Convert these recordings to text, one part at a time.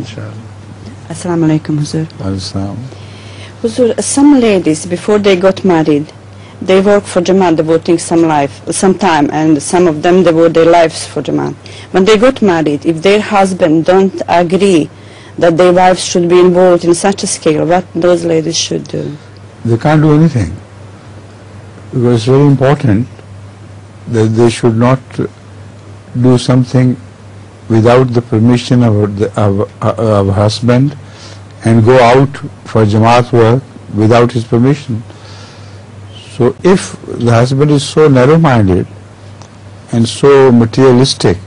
inshallah. Assalamu alaikum, Huzur. Al-Islam. Huzur, some ladies, before they got married, they work for Jamaat, devoting some time, and some of them devote their lives for Jamaat. When they got married, if their husband don't agree that their wives should be involved in such a scale, what those ladies should do? They can't do anything, because it's very important that they should not do something without the permission of husband and go out for Jamaat work without his permission. So if the husband is so narrow-minded and so materialistic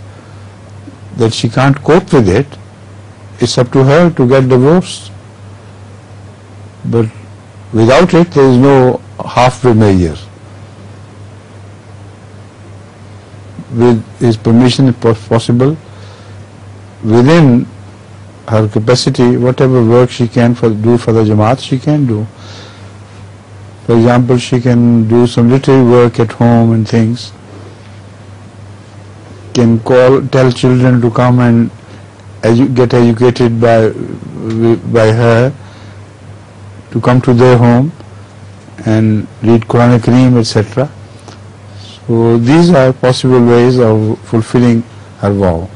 that she can't cope with it, it's up to her to get divorced. But without it, there is no halfway measure. With his permission, if possible, within her capacity, whatever work she can do for the Jamaat, she can do. For example, she can do some literary work at home and things. Can tell children to come and get educated by her, to come to their home and read Quran Kareem, etc. So these are possible ways of fulfilling her vow.